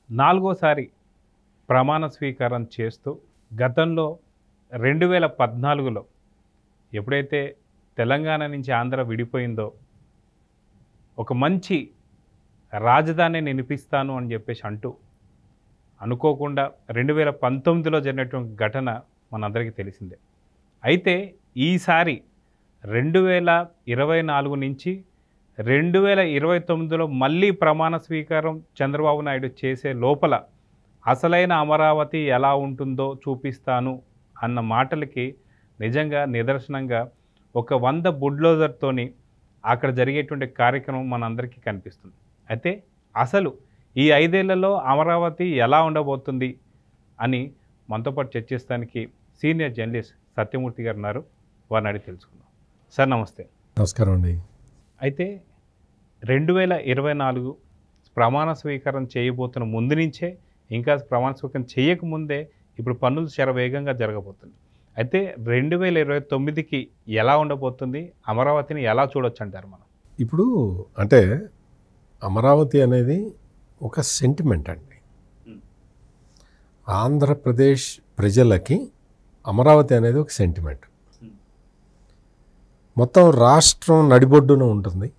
నాలుగోసారి ప్రమాణ స్వీకారం చేస్తూ గతంలో 2014లో ఎప్పుడైతే తెలంగాణ నుంచి ఆంధ్ర విడిపోయిందో ఒక మంచి రాజధాని నిర్మిస్తాను అని చెప్పేసి అంటూ అనుకోకుండా 2019లో జరిగినటువంటి ఘటన మనందరికీ తెలిసిందే. అయితే ఈసారి 2024 నుంచి 2029లో మళ్ళీ ప్రమాణ స్వీకారం చంద్రబాబు నాయుడు చేసే లోపల అసలైన అమరావతి ఎలా ఉంటుందో చూపిస్తాను అన్న మాటలకి నిజంగా నిదర్శనంగా ఒక 100 బుల్డోజర్తోని అక్కడ జరిగేటువంటి కార్యక్రమం మనందరికీ కనిపిస్తుంది. అయితే అసలు ఈ 5 ఏళ్లలో అమరావతి ఎలా ఉండబోతుంది అని మనతో పాటు చర్చిస్తానికి సీనియర్ జర్నలిస్ట్ సత్యమూర్తి గారు ఉన్నారు. వారిని అడిగి తెలుసుకుందాం. సార్ నమస్తే. నమస్కారం అండి. అయితే 2024 ప్రమాణ స్వీకారం చేయబోతున్న ముందు నుంచే ఇంకా ప్రమాణ స్వీకారం చేయకముందే ఇప్పుడు పనులు శరవేగంగా జరగబోతుంది. అయితే 2029కి ఎలా ఉండబోతుంది, అమరావతిని ఎలా చూడొచ్చు అంటారు మనం? ఇప్పుడు అంటే అమరావతి అనేది ఒక సెంటిమెంట్ అండి. ఆంధ్రప్రదేశ్ ప్రజలకి అమరావతి అనేది ఒక సెంటిమెంట్. మొత్తం రాష్ట్రం నడిబొడ్డున ఉంటుంది,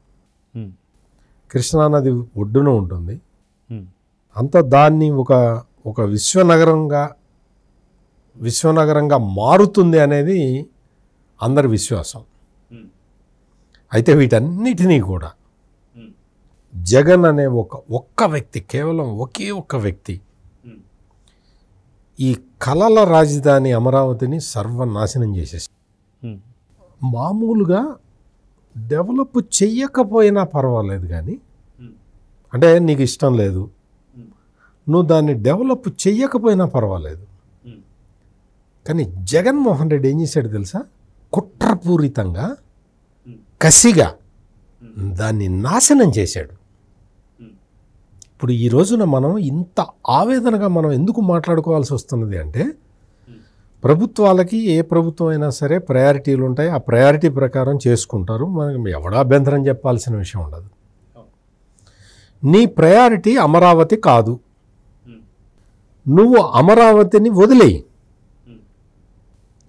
కృష్ణానది ఒడ్డున ఉంటుంది. అంతా దాన్ని ఒక విశ్వనగరంగా మారుతుంది అనేది అందరి విశ్వాసం. అయితే వీటన్నిటినీ కూడా జగన్ అనే ఒక్క వ్యక్తి, కేవలం ఒకే ఒక్క వ్యక్తి ఈ కలల రాజధాని అమరావతిని సర్వనాశనం చేసేసి మామూలుగా డెవలప్ చెయ్యకపోయినా పర్వాలేదు, కానీ అంటే నీకు ఇష్టం లేదు, నువ్వు దాన్ని డెవలప్ చెయ్యకపోయినా పర్వాలేదు, కానీ జగన్మోహన్ రెడ్డి ఏం చేశాడు తెలుసా? కుట్రపూరితంగా కసిగా దాన్ని నాశనం చేశాడు. ఇప్పుడు ఈ రోజున మనం ఇంత ఆవేదనగా మనం ఎందుకు మాట్లాడుకోవాల్సి వస్తున్నది అంటే, ప్రభుత్వాలకి ఏ ప్రభుత్వం అయినా సరే ప్రయారిటీలు ఉంటాయి, ఆ ప్రయారిటీ ప్రకారం చేసుకుంటారు. మనకి ఎవడా అభ్యంతరం చెప్పాల్సిన విషయం ఉండదు. నీ ప్రయారిటీ అమరావతి కాదు, నువ్వు అమరావతిని వదిలేయి,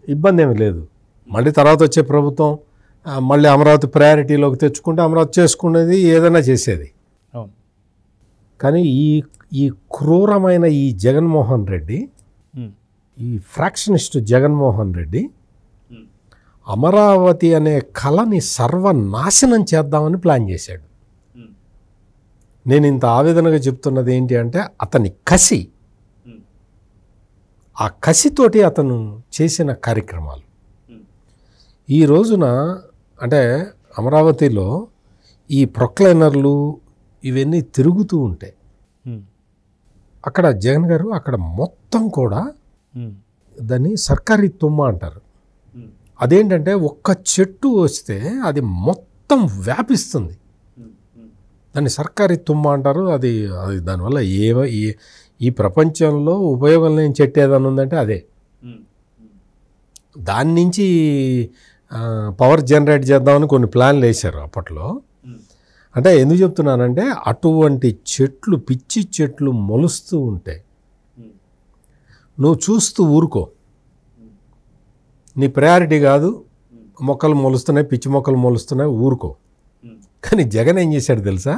ఇబ్బంది ఏమి లేదు. మళ్ళీ తర్వాత వచ్చే ప్రభుత్వం మళ్ళీ అమరావతి ప్రయారిటీలోకి తెచ్చుకుంటే అమరావతి చేసుకునేది, ఏదైనా చేసేది. కానీ ఈ క్రూరమైన ఈ జగన్మోహన్ రెడ్డి, ఈ ఫ్రాక్షనిస్ట్ జగన్మోహన్ రెడ్డి అమరావతి అనే కళని సర్వనాశనం చేద్దామని ప్లాన్ చేశాడు. నేను ఇంత ఆవేదనగా చెప్తున్నది ఏంటి అంటే, అతని కసి, ఆ కసితోటి అతను చేసిన కార్యక్రమాలు. ఈ రోజున అంటే అమరావతిలో ఈ ప్రొక్లైనర్లు ఇవన్నీ తిరుగుతూ ఉంటాయి. అక్కడ జగన్ గారు అక్కడ మొత్తం కూడా దాన్ని సర్కారీ తుమ్మ అంటారు. అదేంటంటే ఒక్క చెట్టు వస్తే అది మొత్తం వ్యాపిస్తుంది, దాన్ని సర్కారీ తుమ్మ అంటారు. అది దానివల్ల ఈ ప్రపంచంలో ఉపయోగం లేని చెట్టు ఏదైనా ఉందంటే అదే. దాని నుంచి పవర్ జనరేట్ చేద్దామని కొన్ని ప్లాన్లు వేశారు అప్పట్లో. అంటే ఎందుకు చెప్తున్నానంటే, అటువంటి చెట్లు, పిచ్చి చెట్లు మొలుస్తూ ఉంటే నువ్వు చూస్తూ ఊరుకో. నీ ప్రయారిటీ కాదు, మొక్కలు మొలుస్తున్నాయి, పిచ్చి మొక్కలు మొలుస్తున్నాయి, ఊరుకో. కానీ జగన్ ఏం చేశాడు తెలుసా?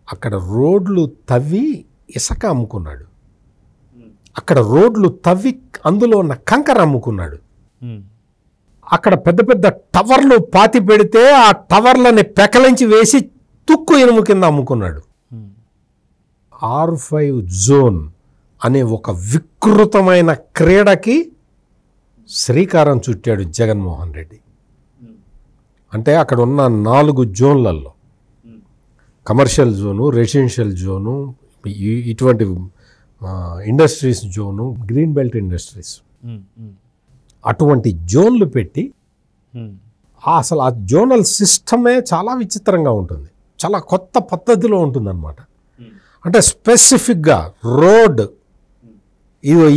అక్కడ రోడ్లు తవ్వి ఇసుక అమ్ముకున్నాడు, అక్కడ రోడ్లు తవ్వి అందులో ఉన్న కంకర అమ్ముకున్నాడు, అక్కడ పెద్ద పెద్ద టవర్లు పాతి పెడితే ఆ టవర్లని పెకలించి వేసి తుక్కు ఇనుము కింద అమ్ముకున్నాడు. R5 జోన్ అనే ఒక వికృతమైన క్రీడకి శ్రీకారం చుట్టాడు జగన్మోహన్ రెడ్డి. అంటే అక్కడ ఉన్న 4 జోన్లలో కమర్షియల్ జోను, రెసిడెన్షియల్ జోను, ఇటువంటి industries zone, green belt industries, అటువంటి జోన్లు పెట్టి అసలు ఆ జోనల్ సిస్టమే చాలా విచిత్రంగా ఉంటుంది, చాలా కొత్త పద్ధతిలో ఉంటుందన్నమాట. అంటే స్పెసిఫిక్గా రోడ్,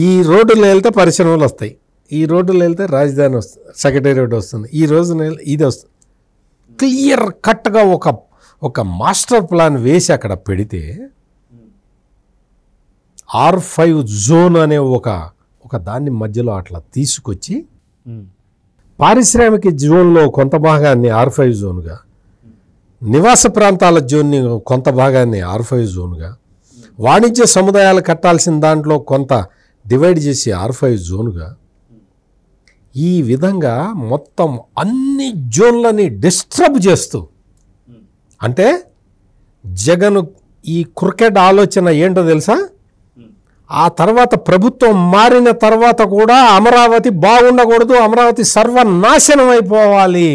ఈ రోడ్డులో వెళ్తే పరిశ్రమలు వస్తాయి, ఈ రోడ్డులో వెళ్తే రాజధాని వస్తుంది, సెక్రటేరియట్ వస్తుంది, ఈ రోజున ఇది వస్తుంది. క్లియర్ కట్గా ఒక మాస్టర్ ప్లాన్ వేసి అక్కడ పెడితే R5 జోన్ అనే ఒక దాన్ని మధ్యలో అట్లా తీసుకొచ్చి పారిశ్రామిక జోన్లో కొంత భాగాన్ని R5 జోన్గా, నివాస ప్రాంతాల జోన్ని కొంత భాగాన్ని R5 జోన్గా, వాణిజ్య సముదాయాలు కట్టాల్సిన దాంట్లో కొంత డివైడ్ చేసి R5 జోన్గా, ఈ విధంగా మొత్తం అన్ని జోన్లని డిస్టర్బ్ చేస్తూ, అంటే జగన్ ఈ క్రికెట్ ఆలోచన ఏంటో తెలుసా, ఆ తర్వాత ప్రభుత్వం మారిన తర్వాత కూడా అమరావతి బాగుండకూడదు, అమరావతి సర్వనాశనం అయిపోవాలి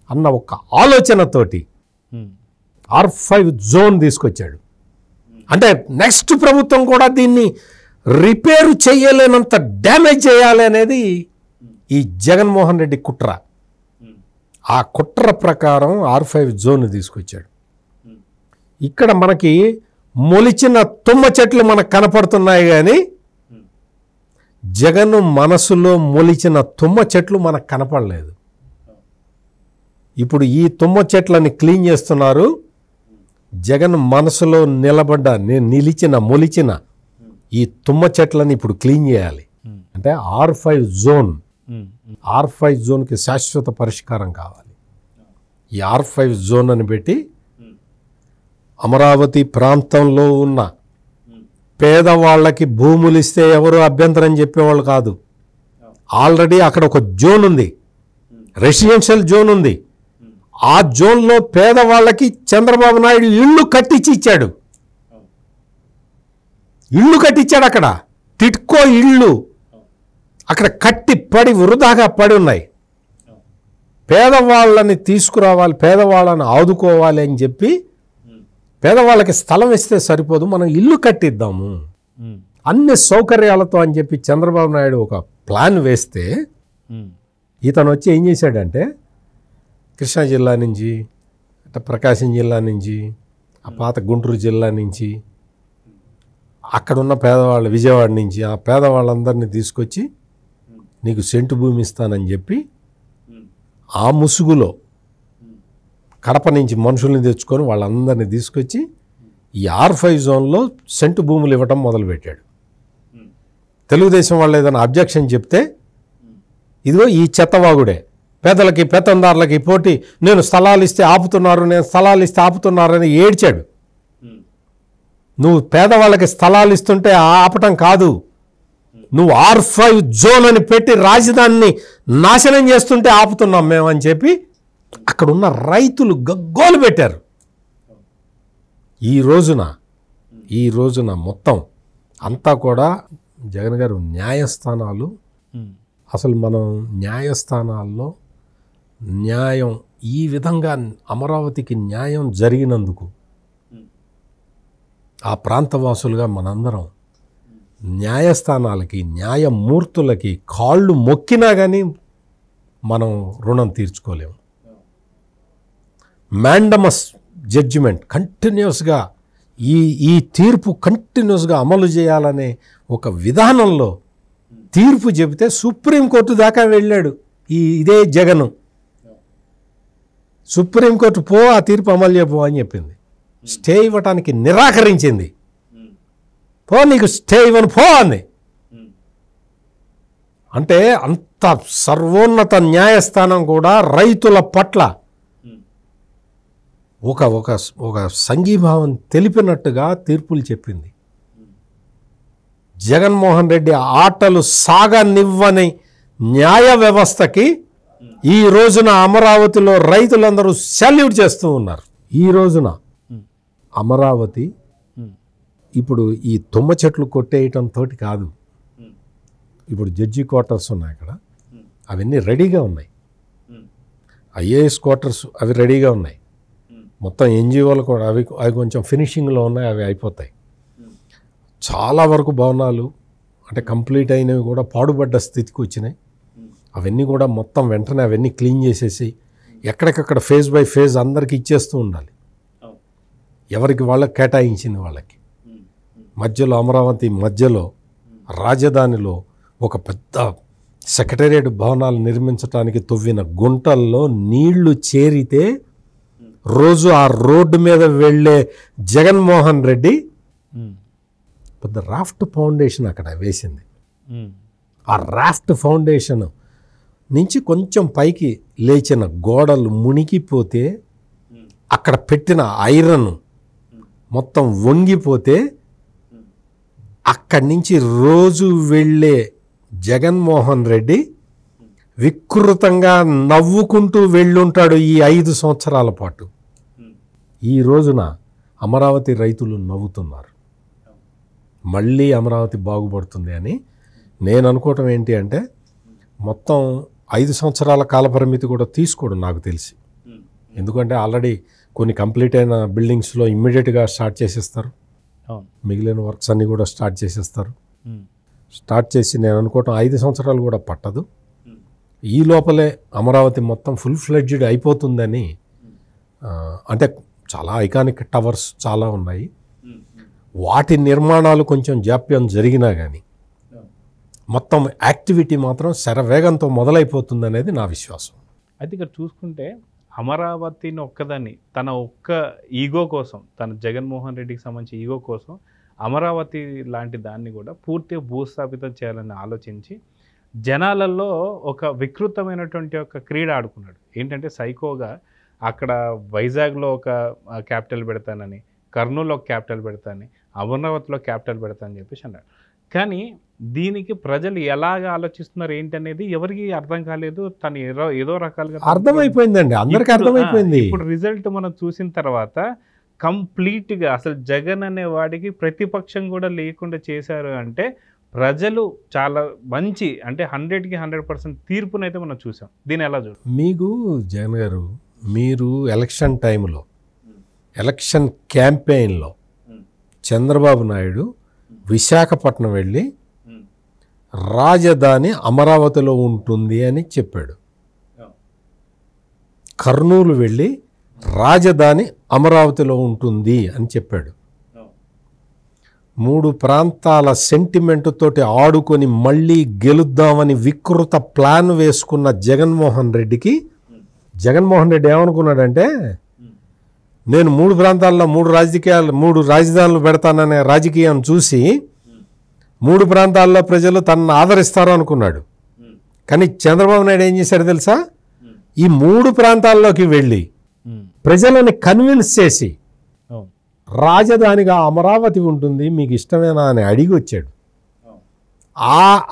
అన్న ఒక ఆలోచనతోటి R5 జోన్ తీసుకొచ్చాడు. అంటే నెక్స్ట్ ప్రభుత్వం కూడా దీన్ని రిపేరు చేయలేనంత డ్యామేజ్ చేయాలి అనేది ఈ జగన్మోహన్ రెడ్డి కుట్ర. ఆ కుట్ర ప్రకారం R5 జోన్ తీసుకొచ్చాడు. ఇక్కడ మనకి మొలిచిన తుమ్మ చెట్లు మనకు కనపడుతున్నాయి, కానీ జగన్ మనసులో మొలిచిన తుమ్మ చెట్లు మనకు కనపడలేదు. ఇప్పుడు ఈ తుమ్మ చెట్లని క్లీన్ చేస్తున్నారు. జగన్ మనసులో మొలిచిన ఈ తుమ్మ చెట్లని ఇప్పుడు క్లీన్ చేయాలి. అంటే R5 జోన్, R5 జోన్కి శాశ్వత పరిష్కారం కావాలి. ఈ R5 జోన్ అని పెట్టి అమరావతి ప్రాంతంలో ఉన్న పేదవాళ్ళకి భూములు ఇస్తే ఎవరు అభ్యంతరం చెప్పేవాళ్ళు కాదు. ఆల్రెడీ అక్కడ ఒక జోన్ ఉంది, రెసిడెన్షియల్ జోన్ ఉంది. ఆ జోన్లో పేదవాళ్ళకి చంద్రబాబు నాయుడు ఇళ్ళు కట్టించాడు. అక్కడ టిట్కో ఇళ్ళు అక్కడ పడి వృధాగా పడి ఉన్నాయి. పేదవాళ్ళని తీసుకురావాలి, పేదవాళ్ళని ఆదుకోవాలి అని చెప్పి, పేదవాళ్ళకి స్థలం ఇస్తే సరిపోదు, మనం ఇల్లు కట్టిద్దాము అన్ని సౌకర్యాలతో అని చెప్పి చంద్రబాబు నాయుడు ఒక ప్లాన్ వేస్తే, ఇతను వచ్చి ఏం చేశాడంటే కృష్ణా జిల్లా నుంచి, ప్రకాశం జిల్లా నుంచి, ఆ పాత గుంటూరు జిల్లా నుంచి, అక్కడున్న పేదవాళ్ళు విజయవాడ నుంచి, ఆ పేదవాళ్ళందరినీ తీసుకొచ్చి నీకు సెంటు భూమి ఇస్తానని చెప్పి ఆ ముసుగులో కడప నుంచి మనుషుల్ని తెచ్చుకొని వాళ్ళందరినీ తీసుకొచ్చి ఈ R5 జోన్లో సెంటు భూములు ఇవ్వటం మొదలుపెట్టాడు. తెలుగుదేశం వాళ్ళు ఏదైనా అబ్జెక్షన్ చెప్తే, ఇదిగో ఈ చెత్తవాగుడే పేదలకి పెత్తందారులకి పోటీ, నేను స్థలాలు ఇస్తే ఆపుతున్నారని ఏడ్చాడు. నువ్వు పేదవాళ్ళకి స్థలాలు ఇస్తుంటే ఆపటం కాదు, నువ్వు R5 జోన్ అని పెట్టి రాజధానిని నాశనం చేస్తుంటే ఆపుతున్నాం మేము అని చెప్పి అక్కడున్న రైతులు గగ్గోలు పెట్టారు. ఈ రోజున మొత్తం అంతా కూడా జగన్ గారు న్యాయస్థానాలు, అసలు మనం న్యాయస్థానాల్లో న్యాయం ఈ విధంగా అమరావతికి న్యాయం జరిగినందుకు ఆ ప్రాంతవాసులుగా మనందరం న్యాయస్థానాలకి, న్యాయమూర్తులకి కాళ్ళు మొక్కినా కానీ మనం రుణం తీర్చుకోలేము. మ్యాండమస్ జడ్జిమెంట్ కంటిన్యూస్గా ఈ తీర్పు కంటిన్యూస్గా అమలు చేయాలనే ఒక విధానంలో తీర్పు చెబితే సుప్రీంకోర్టు దాకా వెళ్ళాడు ఇదే జగన్. సుప్రీంకోర్టు ఆ తీర్పు అమలు చేయపో అని చెప్పింది. స్టే ఇవ్వటానికి నిరాకరించింది. నీకు స్టే ఇవ్వను అంది. అంటే అంత సర్వోన్నత న్యాయస్థానం కూడా రైతుల పట్ల ఒక సంఘీభావం తెలిపినట్టుగా తీర్పులు చెప్పింది. జగన్మోహన్ రెడ్డి ఆటలు సాగనివ్వని న్యాయ వ్యవస్థకి ఈ రోజున అమరావతిలో రైతులందరూ సెల్యూట్ చేస్తూ ఉన్నారు. ఈ రోజున అమరావతి ఇప్పుడు ఈ తుమ్మ చెట్లు కొట్టేయటంతో కాదు, ఇప్పుడు జడ్జి క్వార్టర్స్ ఉన్నాయి అక్కడ, అవన్నీ రెడీగా ఉన్నాయి. IAS క్వార్టర్స్ అవి రెడీగా ఉన్నాయి. మొత్తం NGOలు కూడా అవి కొంచెం ఫినిషింగ్లో ఉన్నాయి, అవి అయిపోతాయి. చాలా వరకు భవనాలు అంటే కంప్లీట్ అయినవి కూడా పాడుబడ్డ స్థితికి వచ్చినాయి. అవన్నీ కూడా మొత్తం వెంటనే అవన్నీ క్లీన్ చేసేసి ఎక్కడికక్కడ ఫేజ్ బై ఫేజ్ అందరికి ఇచ్చేస్తూ ఉండాలి, ఎవరికి వాళ్ళకి కేటాయించింది వాళ్ళకి. మధ్యలో అమరావతి మధ్యలో రాజధానిలో ఒక పెద్ద సెక్రటేరియట్ భవనాలు నిర్మించడానికి తవ్విన గుంటల్లో నీళ్లు చేరితే రోజు ఆ రోడ్డు మీద వెళ్ళే జగన్మోహన్ రెడ్డి పెద్ద రాఫ్ట్ ఫౌండేషన్ అక్కడ వేసింది. ఆ రాఫ్ట్ ఫౌండేషన్ నుంచి కొంచెం పైకి లేచిన గోడలు మునిగిపోతే అక్కడ పెట్టిన ఐరన్ మొత్తం వంగిపోతే అక్కడి నుంచి రోజు వెళ్ళే జగన్మోహన్ రెడ్డి వికృతంగా నవ్వుకుంటూ వెళ్ళుంటాడు ఈ 5 సంవత్సరాల పాటు. ఈ రోజున అమరావతి రైతులు నవ్వుతున్నారు. మళ్ళీ అమరావతి బాగుపడుతుంది అని నేను అనుకోవటం ఏంటి అంటే, మొత్తం 5 సంవత్సరాల కాలపరిమితి కూడా తీసుకోడు నాకు తెలిసి. ఎందుకంటే ఆల్రెడీ కొన్ని కంప్లీట్ అయిన బిల్డింగ్స్లో ఇమ్మీడియట్గా స్టార్ట్ చేసేస్తారు, మిగిలిన వర్క్స్ అన్నీ కూడా స్టార్ట్ చేసేస్తారు. స్టార్ట్ చేసి నేను అనుకోవటం 5 సంవత్సరాలు కూడా పట్టదు. ఈ లోపలే అమరావతి మొత్తం ఫుల్ ఫ్లెడ్జ్డ్ అయిపోతుందని. అంటే చాలా ఐకానిక్ టవర్స్ చాలా ఉన్నాయి, వాటి నిర్మాణాలు కొంచెం జాప్యం జరిగినా కానీ మొత్తం యాక్టివిటీ మాత్రం శరవేగంతో మొదలైపోతుంది అనేది నా విశ్వాసం. అయితే ఇక్కడ చూసుకుంటే అమరావతిని ఒక్కదాన్ని తన ఒక్క ఈగో కోసం, తన జగన్మోహన్ రెడ్డికి సంబంధించి ఈగో కోసం అమరావతి లాంటి దాన్ని కూడా పూర్తిగా భూస్థాపితం చేయాలని ఆలోచించి జనాలలో ఒక వికృతమైనటువంటి ఒక క్రీడ ఆడుకున్నాడు. ఏంటంటే సైకోగా అక్కడ వైజాగ్లో ఒక క్యాపిటల్ పెడతానని, కర్నూలులో ఒక క్యాపిటల్ పెడతానని, అమరావతిలో క్యాపిటల్ పెడతానని చెప్పేసి అన్నాడు. కానీ దీనికి ప్రజలు ఎలాగ ఆలోచిస్తున్నారు ఏంటనేది ఎవరికి అర్థం కాలేదు. తను ఏదో రకాలుగా అర్థమైపోయిందండి, అందరికీ అర్థమైపోయింది. ఇప్పుడు రిజల్ట్ మనం చూసిన తర్వాత కంప్లీట్గా అసలు జగన్ అనే వాడికి ప్రతిపక్షం కూడా లేకుండా చేశారు అంటే ప్రజలు చాలా మంచి, అంటే 100కి 100% తీర్పునైతే మనం చూసాం. దీన్ని ఎలా చూడు? మీకు జగన్ గారు, మీరు ఎలక్షన్ టైంలో, ఎలక్షన్ క్యాంపెయిన్లో చంద్రబాబు నాయుడు విశాఖపట్నం వెళ్ళి రాజధాని అమరావతిలో ఉంటుంది అని చెప్పాడు. కర్నూలు వెళ్ళి రాజధాని అమరావతిలో ఉంటుంది అని చెప్పాడు. 3 ప్రాంతాల సెంటిమెంట్ తోటి ఆడుకొని మళ్ళీ గెలుద్దామని వికృత ప్లాన్ వేసుకున్న జగన్మోహన్ రెడ్డికి, జగన్మోహన్ రెడ్డి ఏమనుకున్నాడంటే, నేను 3 ప్రాంతాల్లో 3 రాజధానులు పెడతాననే రాజకీయం చూసి 3 ప్రాంతాల్లో ప్రజలు తనను ఆదరిస్తారు అనుకున్నాడు. కానీ చంద్రబాబు నాయుడు ఏం చేశాడు తెలుసా? ఈ 3 ప్రాంతాల్లోకి వెళ్ళి ప్రజలని కన్విన్స్ చేసి రాజధానిగా అమరావతి ఉంటుంది, మీకు ఇష్టమేనా అని అడిగి వచ్చాడు.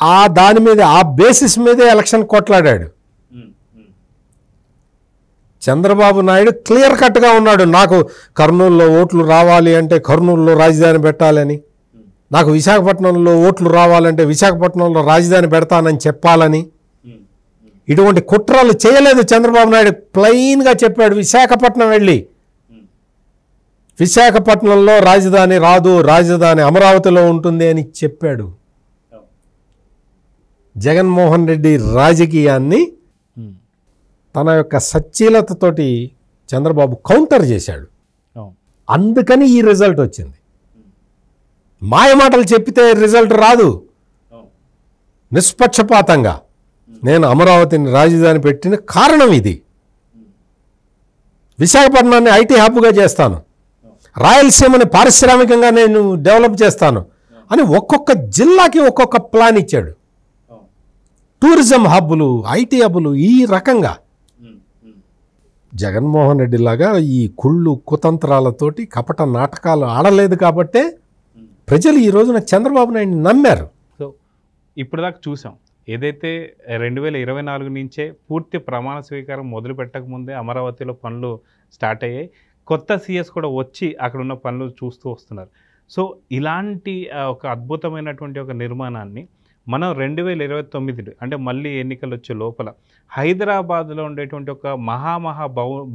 ఆ దాని మీద, ఆ బేసిస్ మీదే ఎలక్షన్ కొట్లాడాడు. చంద్రబాబు నాయుడు క్లియర్ కట్గా ఉన్నాడు, నాకు కర్నూలులో ఓట్లు రావాలి అంటే కర్నూలులో రాజధాని పెట్టాలని, నాకు విశాఖపట్నంలో ఓట్లు రావాలంటే విశాఖపట్నంలో రాజధాని పెడతానని చెప్పాలని. ఇటువంటి కుట్రలు చేయలేదు చంద్రబాబు నాయుడు. ప్లెయిన్గా చెప్పాడు, విశాఖపట్నం వెళ్ళి విశాఖపట్నంలో రాజధాని రాదు, రాజధాని అమరావతిలో ఉంటుంది అని చెప్పాడు. జగన్మోహన్ రెడ్డి రాజకీయాన్ని తన యొక్క సచ్చీలతతోటి చంద్రబాబు కౌంటర్ చేశాడు. అందుకని ఈ రిజల్ట్ వచ్చింది. మాయమాటలు చెప్పితే రిజల్ట్ రాదు. నిష్పక్షపాతంగా నేను అమరావతిని రాజధాని పెట్టిన కారణం ఇది. విశాఖపట్నాన్ని ఐటీ హబ్గా చేస్తాను, రాయలసీమని పారిశ్రామికంగా నేను డెవలప్ చేస్తాను అని ఒక్కొక్క జిల్లాకి ఒక్కొక్క ప్లాన్ ఇచ్చాడు. టూరిజం హబ్బులు, ఐటీ హబ్బులు, ఈ రకంగా. జగన్మోహన్ రెడ్డి లాగా ఈ కుళ్ళు కుతంత్రాలతోటి కపట నాటకాలు ఆడలేదు కాబట్టే ప్రజలు ఈ రోజున చంద్రబాబు నాయుడిని నమ్మారు. సో ఇప్పుడు దాకా చూసాం, ఏదైతే 2024 నుంచే పూర్తి ప్రమాణ స్వీకారం మొదలు పెట్టకముందే అమరావతిలో పనులు స్టార్ట్ అయ్యాయి. కొత్త సీఎస్ కూడా వచ్చి అక్కడ ఉన్న పనులు చూస్తూ వస్తున్నారు. సో ఇలాంటి ఒక అద్భుతమైనటువంటి ఒక నిర్మాణాన్ని మనం 2029 అంటే మళ్ళీ ఎన్నికలు వచ్చే లోపల హైదరాబాద్లో ఉండేటువంటి ఒక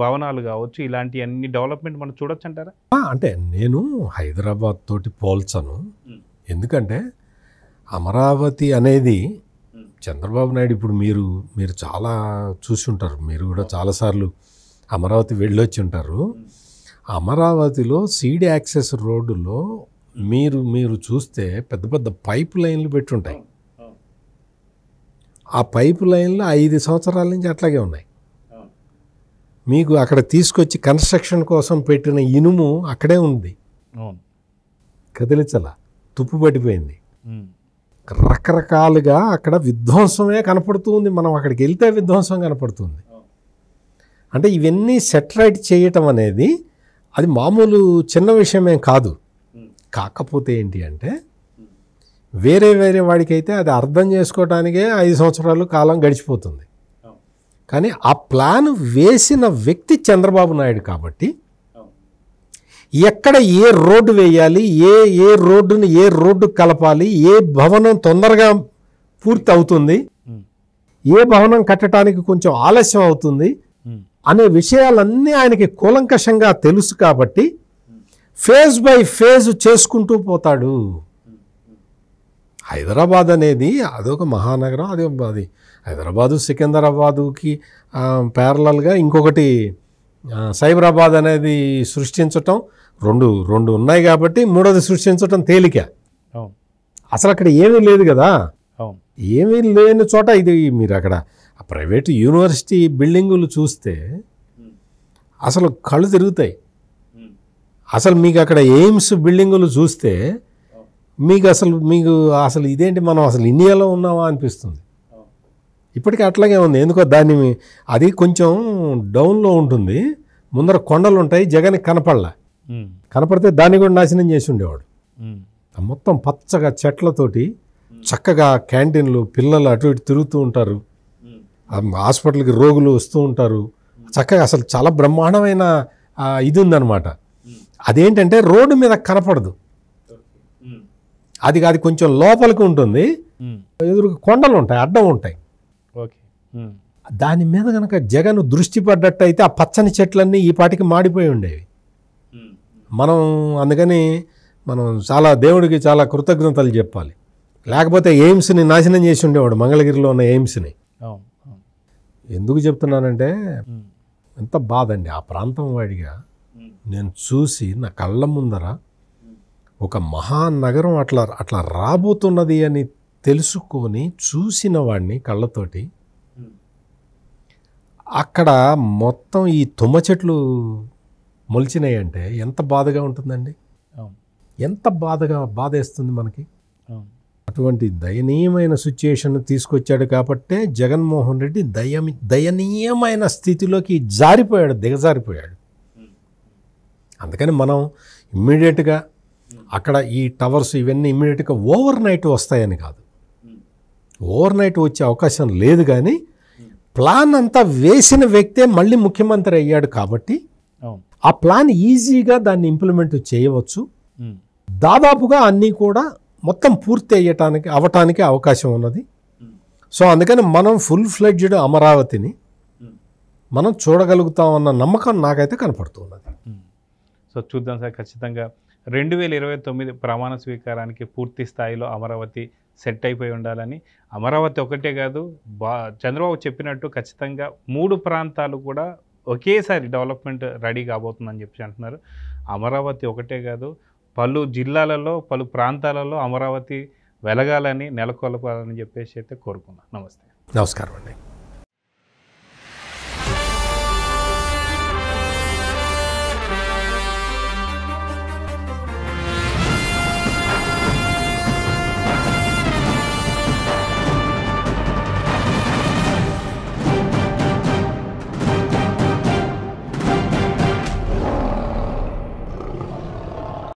భవనాలు కావచ్చు, ఇలాంటి అన్ని డెవలప్మెంట్ మనం చూడొచ్చు అంటారా? అంటే నేను హైదరాబాద్ తోటి పోల్చను. ఎందుకంటే అమరావతి అనేది చంద్రబాబు నాయుడు, ఇప్పుడు మీరు చాలా చూసి ఉంటారు, మీరు కూడా చాలాసార్లు అమరావతి వెళ్ళొచ్చి ఉంటారు. అమరావతిలో సీడ్ యాక్సెస్ రోడ్డులో మీరు చూస్తే పెద్ద పెద్ద పైప్ లైన్లు పెట్టుంటాయి. ఆ పైప్ లైన్లు 5 సంవత్సరాల నుంచి అట్లాగే ఉన్నాయి. మీకు అక్కడ తీసుకొచ్చి కన్స్ట్రక్షన్ కోసం పెట్టిన ఇనుము అక్కడే ఉంది, కదిలించాల. తుప్పు పట్టిపోయింది. రకరకాలుగా అక్కడ విధ్వంసమే కనపడుతుంది. మనం అక్కడికి వెళ్తే విధ్వంసం కనపడుతుంది. అంటే ఇవన్నీ సెటరైట్ చేయటం అనేది అది మామూలు చిన్న విషయమేం కాదు. కాకపోతే ఏంటి అంటే వేరే వాడికైతే అది అర్థం చేసుకోవడానికే 5 సంవత్సరాలు కాలం గడిచిపోతుంది. కానీ ఆ ప్లాన్ వేసిన వ్యక్తి చంద్రబాబు నాయుడు కాబట్టి ఎక్కడ ఏ రోడ్డు వేయాలి, ఏ రోడ్డుని ఏ రోడ్డు కలపాలి, ఏ భవనం తొందరగా పూర్తి అవుతుంది, ఏ భవనం కట్టడానికి కొంచెం ఆలస్యం అవుతుంది అనే విషయాలన్నీ ఆయనకి కూలంకషంగా తెలుసు కాబట్టి ఫేజ్ బై ఫేజ్ చేసుకుంటూ పోతాడు. హైదరాబాద్ అనేది అదొక మహానగరం. అది హైదరాబాదు సికింద్రాబాదుకి ప్యారలల్గా ఇంకొకటి సైబరాబాద్ అనేది సృష్టించటం రెండు ఉన్నాయి కాబట్టి మూడోది సృష్టించటం తేలిక. అసలు అక్కడ ఏమీ లేదు కదా. ఏమీ లేని చోట ఇది మీరు అక్కడ ప్రైవేటు యూనివర్సిటీ బిల్డింగులు చూస్తే అసలు కళ్ళు తిరుగుతాయి. అసలు మీకు అక్కడ ఎయిమ్స్ బిల్డింగులు చూస్తే మీకు అసలు ఇదేంటి, మనం అసలు ఇండియాలో ఉన్నామా అనిపిస్తుంది. ఇప్పటికీ అట్లాగే ఉంది. ఎందుకో దాన్ని అది కొంచెం డౌన్లో ఉంటుంది, ముందర కొండలు ఉంటాయి, జగన్కి కనపడితే దాన్ని కూడా నాశనం చేసి ఉండేవాడు. మొత్తం పచ్చగా చెట్లతోటి చక్కగా క్యాంటీన్లు, పిల్లలు అటు ఇటు తిరుగుతూ ఉంటారు, హాస్పిటల్కి రోగులు వస్తూ ఉంటారు, చక్కగా అసలు చాలా బ్రహ్మాండమైన ఇది ఉందన్నమాట. అదేంటంటే రోడ్డు మీద కనపడదు, అది కొంచెం లోపలికి ఉంటుంది, ఎదురు కొండలు ఉంటాయి, అడ్డం ఉంటాయి. దాని మీద కనుక జగన్ దృష్టి పడ్డట్టయితే ఆ పచ్చని చెట్లన్నీ ఈ పాటికి మాడిపోయి ఉండేవి. అందుకని మనం చాలా దేవుడికి చాలా కృతజ్ఞతలు చెప్పాలి. లేకపోతే ఎయిమ్స్ని నాశనం చేసి ఉండేవాడు, మంగళగిరిలో ఉన్న ఎయిమ్స్ని. ఎందుకు చెప్తున్నానంటే ఎంత బాధ అండి. ఆ ప్రాంతం వాడిగా నేను చూసి నా కళ్ళ ముందర ఒక మహానగరం అట్లా రాబోతున్నది అని తెలుసుకొని చూసిన వాడిని కళ్ళతోటి, అక్కడ మొత్తం ఈ తుమ్మ చెట్లు మొలిచినాయి అంటే ఎంత బాధగా ఉంటుందండి. ఎంత బాధేస్తుంది మనకి. అటువంటి దయనీయమైన సిచ్యుయేషన్ తీసుకొచ్చాడు కాబట్టే జగన్మోహన్ రెడ్డి దయనీయమైన స్థితిలోకి దిగజారిపోయాడు. అందుకని మనం ఇమ్మీడియట్గా అక్కడ ఈ టవర్స్ ఇవన్నీ ఇమ్మీడియట్గా ఓవర్ నైట్ వస్తాయని కాదు, ఓవర్ నైట్ వచ్చే అవకాశం లేదు. కానీ ప్లాన్ అంతా వేసిన వ్యక్తే మళ్ళీ ముఖ్యమంత్రి అయ్యాడు కాబట్టి ఆ ప్లాన్ ఈజీగా దాన్ని ఇంప్లిమెంట్ చేయవచ్చు. దాదాపుగా అన్నీ కూడా మొత్తం పూర్తి అవటానికి అవకాశం ఉన్నది. సో అందుకని మనం ఫుల్ ఫ్లెడ్జ్డ్ అమరావతిని మనం చూడగలుగుతామన్న నమ్మకం నాకైతే కనపడుతున్నది. సో చూద్దాం సార్, ఖచ్చితంగా 2029 ప్రమాణ స్వీకారానికి పూర్తి స్థాయిలో అమరావతి సెట్ అయిపోయి ఉండాలని. అమరావతి ఒకటే కాదు, చంద్రబాబు చెప్పినట్టు ఖచ్చితంగా 3 ప్రాంతాలు కూడా ఒకేసారి డెవలప్మెంట్ రెడీ కాబోతుందని చెప్పి అంటున్నారు. అమరావతి ఒకటే కాదు, పలు జిల్లాలలో పలు ప్రాంతాలలో అమరావతి వెలగాలని నెలకొల్పాలని చెప్పేసి అయితే కోరుకున్నాను. నమస్కారం అండి.